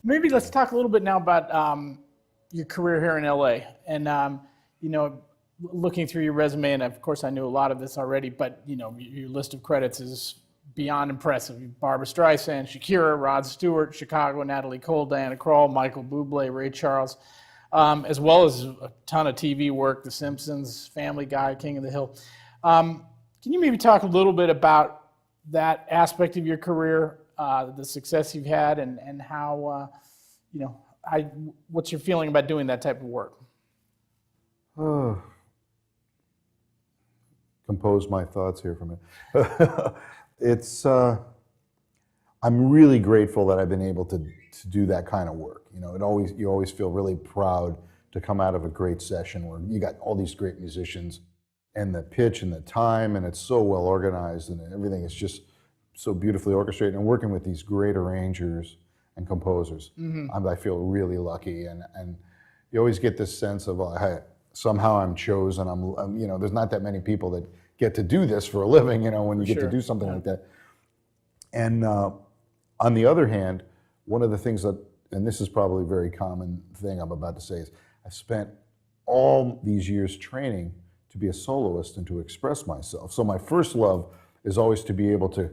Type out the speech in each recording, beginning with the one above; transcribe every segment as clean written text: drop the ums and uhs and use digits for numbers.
Maybe let's talk a little bit now about your career here in LA. And, looking through your resume, and of course I knew a lot of this already, but, your list of credits is beyond impressive. Barbra Streisand, Shakira, Rod Stewart, Chicago, Natalie Cole, Diana Krall, Michael Bublé, Ray Charles, as well as a ton of TV work, The Simpsons, Family Guy, King of the Hill. Can you maybe talk a little bit about that aspect of your career, the success you've had, and how, what's your feeling about doing that type of work? Compose my thoughts here for a minute. I'm really grateful that I've been able to do that kind of work. You always feel really proud to come out of a great session where you got all these great musicians and the pitch and the time, and it's so well organized and everything is just so beautifully orchestrated, and working with these great arrangers and composers. I feel really lucky, and you always get this sense of, hey, somehow I'm chosen. There's not that many people that get to do this for a living, when you get to do something like that. And on the other hand, one of the things that, and this is probably a very common thing I'm about to say, is I spent all these years training to be a soloist and to express myself. So my first love is always to be able to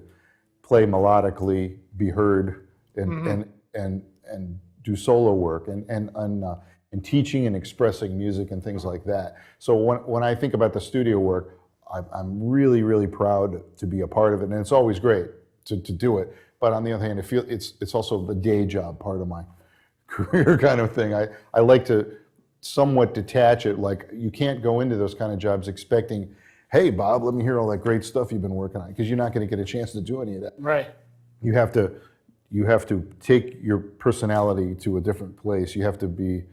play melodically, be heard, and do solo work, and teaching and expressing music and things like that. So when I think about the studio work, I'm really, really proud to be a part of it, and it's always great to do it. But on the other hand, it's also the day job part of my career kind of thing. I like to somewhat detach it. Like, you can't go into those kind of jobs expecting, hey, Bob, let me hear all that great stuff you've been working on, because you're not going to get a chance to do any of that. Right. You have to take your personality to a different place. You have to be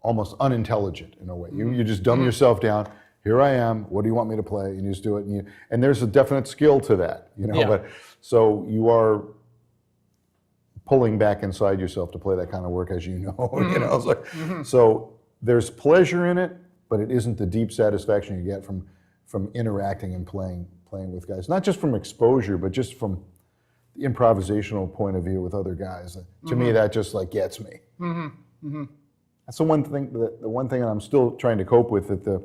almost unintelligent in a way. You just dumb yourself down. Here I am. What do you want me to play? And you just do it. And there's a definite skill to that, Yeah. But so you are pulling back inside yourself to play that kind of work, as you know. It's like, so there's pleasure in it, but it isn't the deep satisfaction you get from interacting and playing with guys. Not just from exposure, but just from the improvisational point of view with other guys. To me, that just gets me. That's the one thing that I'm still trying to cope with, that the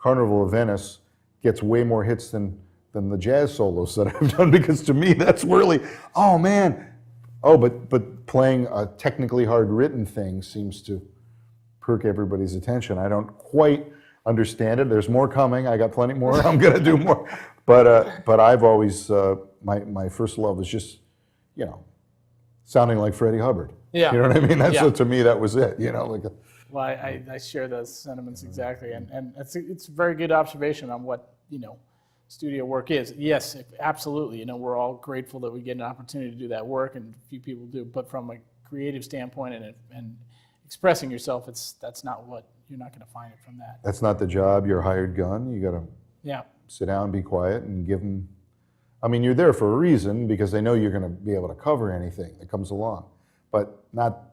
Carnival of Venice gets way more hits than the jazz solos that I've done, because to me that's really, but playing a technically hard written thing seems to perk everybody's attention. I don't quite understand it. There's more coming. I got plenty more. I'm gonna do more. But I've always my first love was just sounding like Freddie Hubbard. Yeah. You know what I mean? So to me that was it. Well, I share those sentiments exactly, and it's a very good observation on what studio work is. Yes, absolutely. We're all grateful that we get an opportunity to do that work, and few people do. But from a creative standpoint and expressing yourself, that's not what you're not going to find it from that. That's not the job. You're a hired gun. You got to sit down, be quiet, and give them. I mean, you're there for a reason, because they know you're going to be able to cover anything that comes along, but not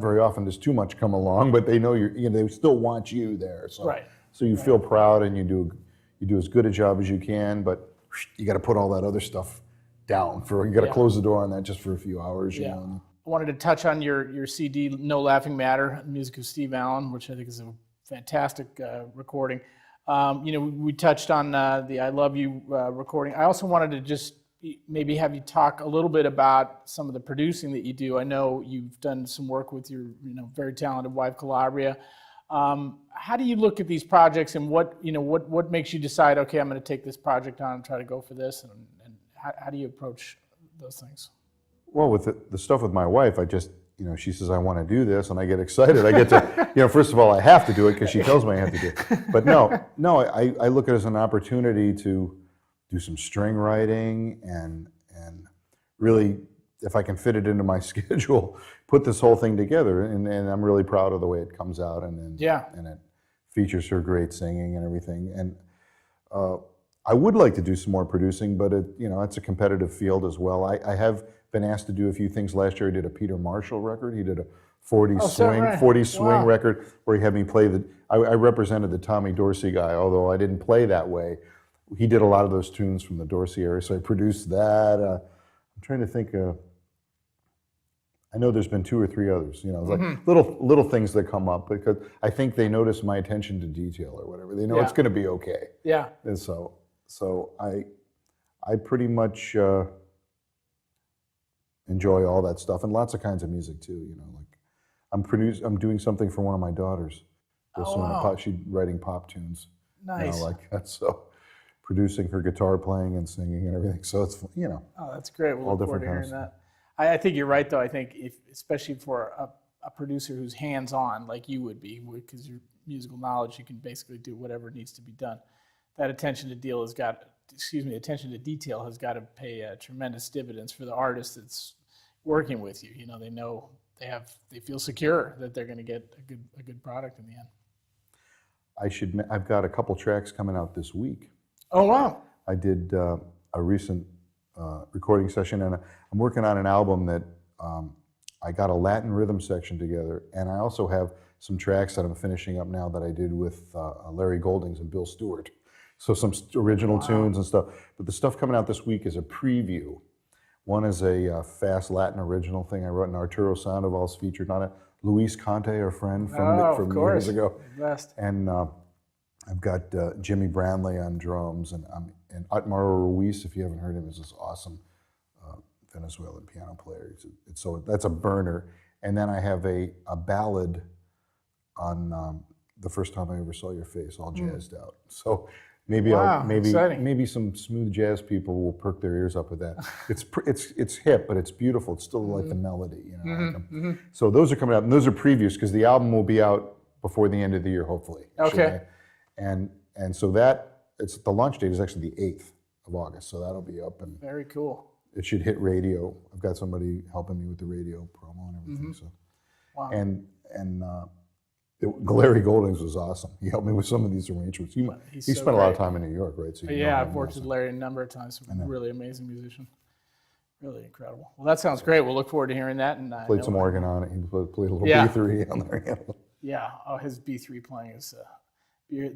very often does too much come along. But they know they still want you there. So so you feel proud, and you do as good a job as you can, but you got to put all that other stuff down. You got to close the door on that just for a few hours. You know. I wanted to touch on your CD, No Laughing Matter, music of Steve Allen, which I think is a fantastic recording. We touched on the I Love You recording. I also wanted to just maybe have you talk a little bit about some of the producing that you do. I know you've done some work with your very talented wife, Calabria. How do you look at these projects, and what makes you decide, okay, I'm going to take this project on and try to go for this, and how do you approach those things? Well, with the stuff with my wife, I just, she says, I want to do this, and I get excited. I get to, first of all, I have to do it because she tells me I have to do it. But no, I look at it as an opportunity to do some string writing and really, if I can fit it into my schedule, put this whole thing together. And I'm really proud of the way it comes out. And it features her great singing and everything. And I would like to do some more producing, but it's a competitive field as well. I have been asked to do a few things. Last year I did a Peter Marshall record. He did a 40 swing record where he had me play I represented the Tommy Dorsey guy, although I didn't play that way. He did a lot of those tunes from the Dorsey area, so I produced that. I'm trying to think. I know there's been 2 or 3 others, you know, it's like little things that come up because I think they notice my attention to detail or whatever. They know it's going to be okay. Yeah. And so I pretty much enjoy all that stuff and lots of kinds of music too. You know, like I'm doing something for one of my daughters. Oh, wow. She's writing pop tunes. Nice. You know, like that. So producing her guitar playing and singing and everything. So it's, you know. Oh, that's great. We'll all look forward to different hearing kinds. that. I think you're right, though. I think especially for a producer who's hands-on, like you would be, because your musical knowledge, you can basically do whatever needs to be done. That attention to detail has got to pay tremendous dividends for the artist that's working with you. You know they feel secure that they're going to get a good product in the end. I've got a couple tracks coming out this week. Oh, wow. I did a recent recording session, and I'm working on an album that I got a Latin rhythm section together, and I also have some tracks that I'm finishing up now that I did with Larry Goldings and Bill Stewart. So some original tunes and stuff. But the stuff coming out this week is a preview. One is a fast Latin original thing I wrote, and Arturo Sandoval's featured on it. Luis Conte, our friend from years ago. Best. And I've got Jimmy Brandley on drums, and Atmaro Ruiz, if you haven't heard him, is this awesome Venezuelan piano player. So that's a burner. And then I have a ballad on The First Time I Ever Saw Your Face, all jazzed out. So maybe maybe some smooth jazz people will perk their ears up with that. It's hip, but it's beautiful. It's still like the melody, you know. So those are coming out, and those are previews because the album will be out before the end of the year, hopefully. Okay. And so the launch date is actually the 8th of August, so that'll be up, and very cool. it should hit radio. I've got somebody helping me with the radio promo and everything. So, wow. And Larry Goldings was awesome. He helped me with some of these arrangements. He so spent a lot of time in New York, right? So I've worked with Larry a number of times. Really amazing musician. Really incredible. Well, that sounds great. We'll look forward to hearing that. And played some organ on it. He played a little B3 on there. Yeah. Oh, his B3 playing is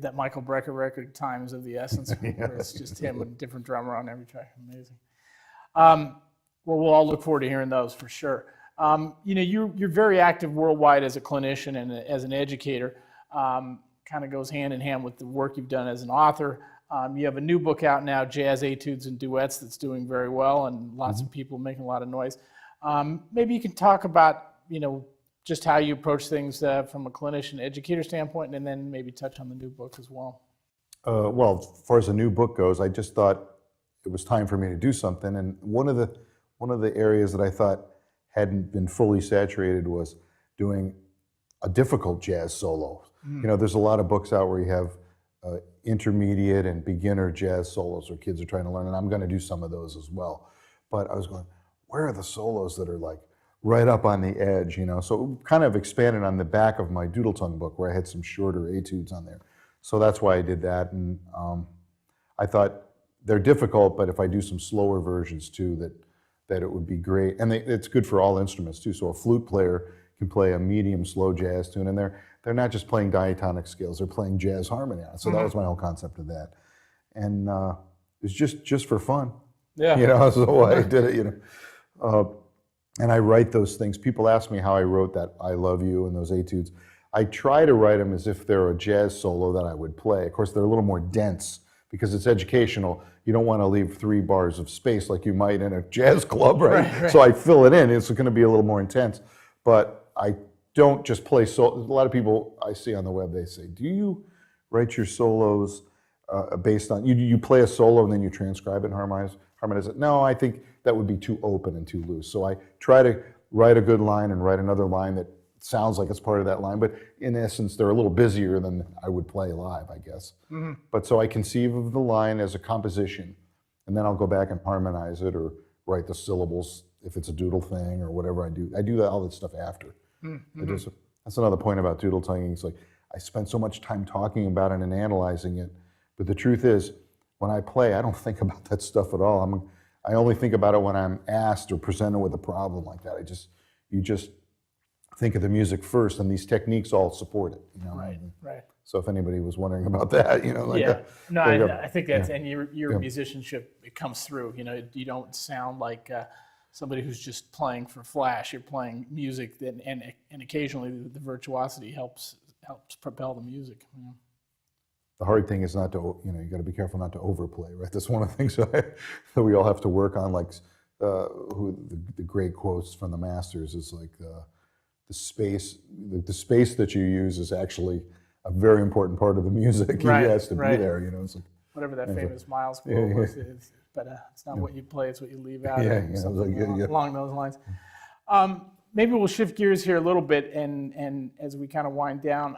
that Michael Brecker record, Time is of the Essence. Where it's just him with a different drummer on every track. Amazing. Well, we'll all look forward to hearing those for sure. You know, you're very active worldwide as a clinician and as an educator. Kind of goes hand in hand with the work you've done as an author. You have a new book out now, Jazz Etudes and Duets, that's doing very well, and lots of people making a lot of noise. Maybe you can talk about, you know, just how you approach things from a clinician educator standpoint, and then maybe touch on the new book as well. Well, as far as the new book goes, I just thought it was time for me to do something, and one of the areas that I thought hadn't been fully saturated was doing a difficult jazz solo. You know, there's a lot of books out where you have intermediate and beginner jazz solos where kids are trying to learn, and I'm going to do some of those as well. But I was going, where are the solos that are like right up on the edge, you know? So it kind of expanded on the back of my Doodle Tongue book where I had some shorter etudes on there. So that's why I did that, and I thought they're difficult, but if I do some slower versions too, that it would be great. And it's good for all instruments too. So a flute player can play a medium slow jazz tune, and they're not just playing diatonic scales, they're playing jazz harmony on it. So that was my whole concept of that. And it's just for fun. Yeah. You know, so I did it, you know. And I write those things. People ask me how I wrote that I Love You and those etudes. I try to write them as if they're a jazz solo that I would play. Of course, they're a little more dense because it's educational. You don't want to leave 3 bars of space like you might in a jazz club, right? So I fill it in. It's going to be a little more intense. But I don't just play solo. A lot of people I see on the web, they say, do you write your solos based on, you play a solo and then you transcribe it and harmonize it? No, I think that would be too open and too loose. So I try to write a good line and write another line that sounds like it's part of that line, but in essence, they're a little busier than I would play live, I guess. But so I conceive of the line as a composition, and then I'll go back and harmonize it or write the syllables if it's a doodle thing or whatever I do. I do all that stuff after. That's another point about doodle tonguing. It's like I spend so much time talking about it and analyzing it, but the truth is, when I play, I don't think about that stuff at all. I only think about it when I'm asked or presented with a problem like that. You just think of the music first, and these techniques all support it. You know? Right. So if anybody was wondering about that, you know, like I think that's and your musicianship, it comes through. You know, you don't sound like somebody who's just playing for flash. You're playing music that, and occasionally the virtuosity helps propel the music. You know. The hard thing is not to, you got to be careful not to overplay, right? That's one of the things that we all have to work on. Like, the great quotes from the masters is like, the space that you use is actually a very important part of the music. Right, It has to be right. there, It's like, Whatever that famous Miles quote was, but it's not what you play, it's what you leave out, or something along those lines. Maybe we'll shift gears here a little bit, and as we kind of wind down,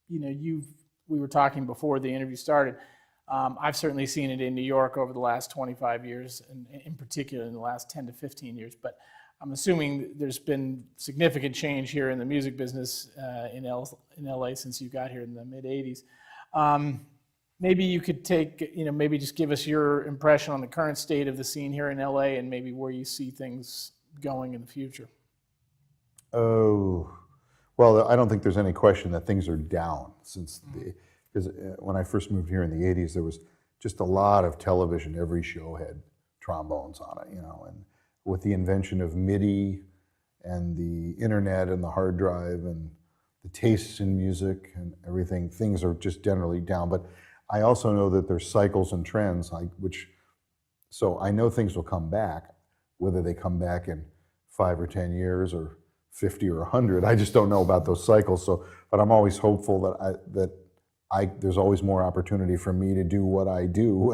we were talking before the interview started. I've certainly seen it in New York over the last 25 years, and in particular in the last 10 to 15 years. But I'm assuming there's been significant change here in the music business in LA since you got here in the mid 80s. Maybe you could maybe just give us your impression on the current state of the scene here in LA, and maybe where you see things going in the future. Oh, well, I don't think there's any question that things are down because when I first moved here in the 80s, there was just a lot of television. Every show had trombones on it, and with the invention of MIDI and the internet and the hard drive and the tastes in music and everything, things are just generally down. But I also know that there's cycles and trends, so I know things will come back, whether they come back in 5 or 10 years or 50 or 100. I just don't know about those cycles. But I'm always hopeful that there's always more opportunity for me to do what I do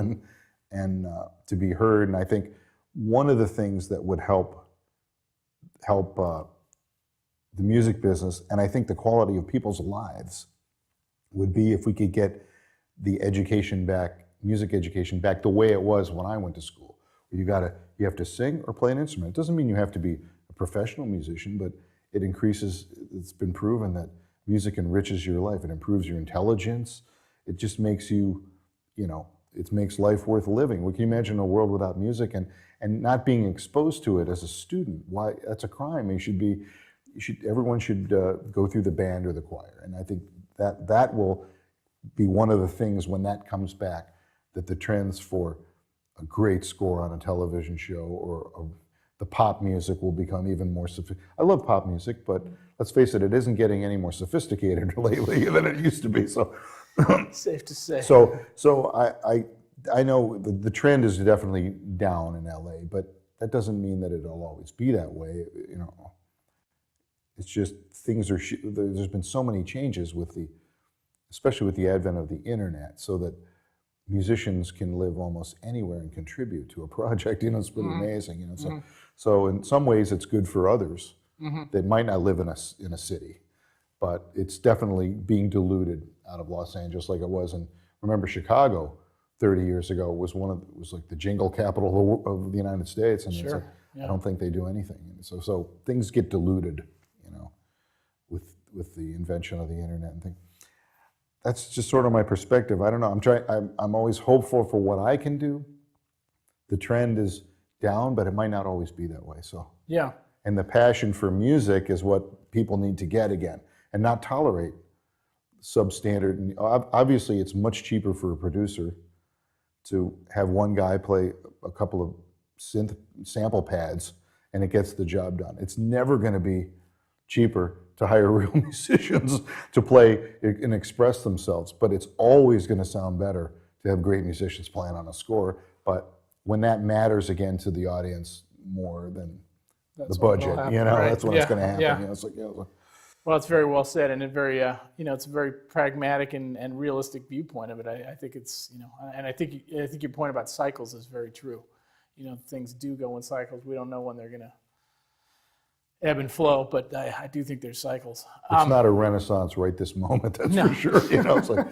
and to be heard. And I think one of the things that would help the music business, and I think the quality of people's lives, would be if we could get the education back, music education back the way it was when I went to school. You have to sing or play an instrument. It doesn't mean you have to be a professional musician, but it's been proven that music enriches your life. It improves your intelligence. It just makes it makes life worth living. We can imagine a world without music and not being exposed to it as a student. Why? That's a crime. Everyone should go through the band or the choir. And I think that will be one of the things when that comes back, that the trends for a great score on a television show or the pop music will become even more sophisticated. I love pop music, but let's face it, it isn't getting any more sophisticated lately than it used to be. So, safe to say. So I know the trend is definitely down in LA, but that doesn't mean that it'll always be that way. It's just there's been so many changes especially with the advent of the internet, so that musicians can live almost anywhere and contribute to a project. It's pretty amazing. So in some ways it's good for others that might not live in a city, but it's definitely being diluted out of Los Angeles, like it was. And remember, Chicago 30 years ago was like the jingle capital of the United States, and sure. I don't think they do anything. So things get diluted, with the invention of the internet and things. That's just sort of my perspective. I don't know. I'm always hopeful for what I can do. The trend is down, but it might not always be that way. So yeah. And the passion for music is what people need to get again, and not tolerate substandard. And obviously, it's much cheaper for a producer to have one guy play a couple of synth sample pads, and it gets the job done. It's never going to be cheaper to hire real musicians to play and express themselves, but it's always going to sound better to have great musicians playing on a score. But when that matters again to the audience more than the budget, right? That's when it's going to happen. Yeah. Well, it's very well said, and it's a very pragmatic and realistic viewpoint of it. I think it's, and I think your point about cycles is very true. Things do go in cycles. We don't know when they're going to ebb and flow, but I do think there's cycles. It's not a renaissance right this moment, that's for sure. It's like,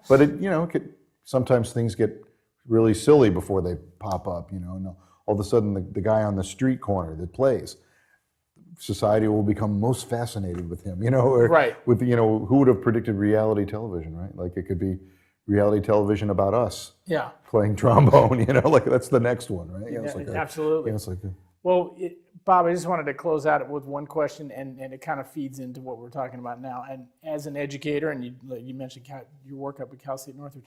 but sometimes things get really silly before they pop up. And all of a sudden, the guy on the street corner that plays, society will become most fascinated with him. Right. With who would have predicted reality television, right? Like it could be reality television about us. Yeah. Playing trombone. Like that's the next one, right? Absolutely. It's like well, Bob, I just wanted to close out with one question, and it kind of feeds into what we're talking about now. And as an educator, and you mentioned your work up at Cal State Northridge,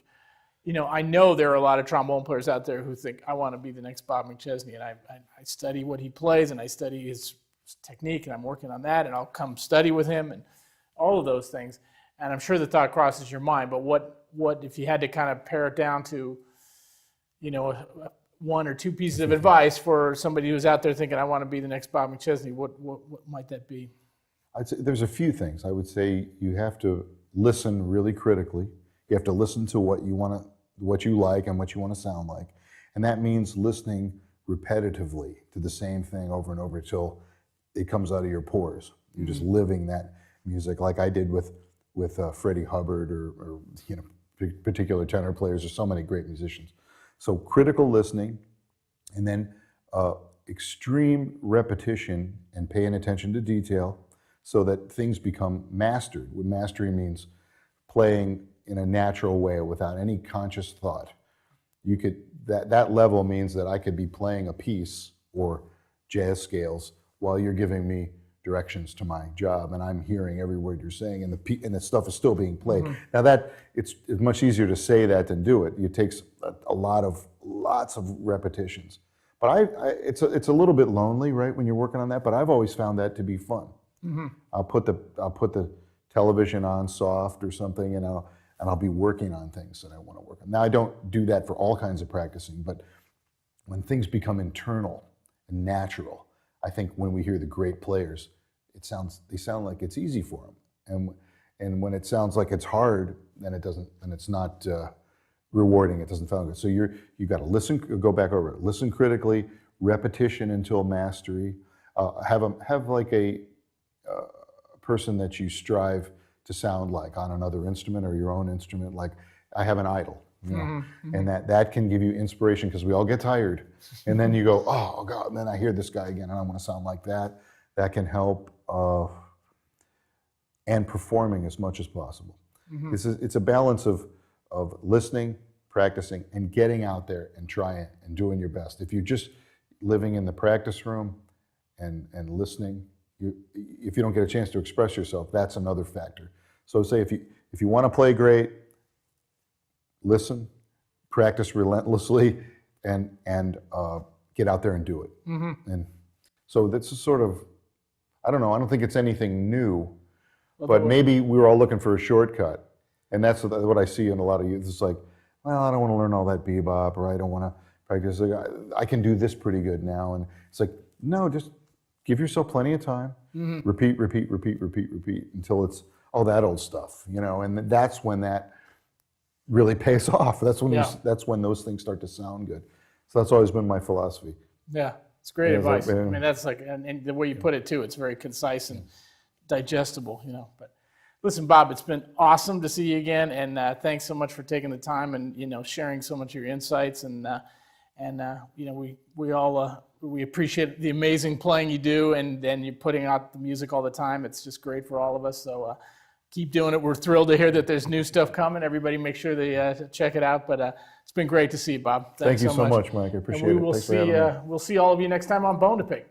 I know there are a lot of trombone players out there who think, I want to be the next Bob McChesney. And I study what he plays, and I study his technique, and I'm working on that, and I'll come study with him and all of those things. And I'm sure the thought crosses your mind, but what if you had to kind of pare it down to, one or two pieces of advice for somebody who's out there thinking, I want to be the next Bob McChesney, what might that be? I'd say there's a few things. I would say you have to listen really critically. You have to listen to what you like and what you want to sound like. And that means listening repetitively to the same thing over and over until it comes out of your pores. You're just living that music, like I did with Freddie Hubbard or particular tenor players. There's so many great musicians. So critical listening, and then extreme repetition and paying attention to detail so that things become mastered. What mastery means playing in a natural way without any conscious thought. That level means that I could be playing a piece or jazz scales while you're giving me directions to my job, and I'm hearing every word you're saying, and the stuff is still being played. Now it's much easier to say that than do it. It takes lots of repetitions. But it's a little bit lonely, right, when you're working on that. But I've always found that to be fun. I'll put the television on soft or something, and I'll be working on things that I want to work on. Now I don't do that for all kinds of practicing, but when things become internal and natural, I think when we hear the great players, they sound like it's easy for them, and when it sounds like it's hard, then it's not rewarding. It doesn't sound good. So you got to listen. Go back over it. Listen critically. Repetition until mastery. Have like a person that you strive to sound like on another instrument or your own instrument. Like I have an idol. And that can give you inspiration because we all get tired, and then you go, oh God, and then I hear this guy again, and I want to sound like that. That can help, and performing as much as possible. It's a balance of listening, practicing, and getting out there and trying and doing your best. If you're just living in the practice room and listening, if you don't get a chance to express yourself, that's another factor. So say if you want to play great, listen, practice relentlessly, and get out there and do it. And so that's sort of, I don't know, I don't think it's anything new, but maybe we were all looking for a shortcut. And that's what I see in a lot of youth. It's like, well, I don't want to learn all that bebop, or I don't want to practice. I can do this pretty good now. And it's like, no, just give yourself plenty of time. Repeat until it's, that old stuff, and that's when that really pays off. That's when those things start to sound good. So that's always been my philosophy. Yeah, it's great advice. I mean, that's like, and the way you put it too, it's very concise and digestible, But listen, Bob, it's been awesome to see you again, and thanks so much for taking the time and sharing so much of your insights, and we appreciate the amazing playing you do, and you're putting out the music all the time. It's just great for all of us. So. Keep doing it. We're thrilled to hear that there's new stuff coming. Everybody make sure they check it out. But it's been great to see you, Bob. Thank you so much, Mike. I appreciate it. We'll see all of you next time on Bone2Pick.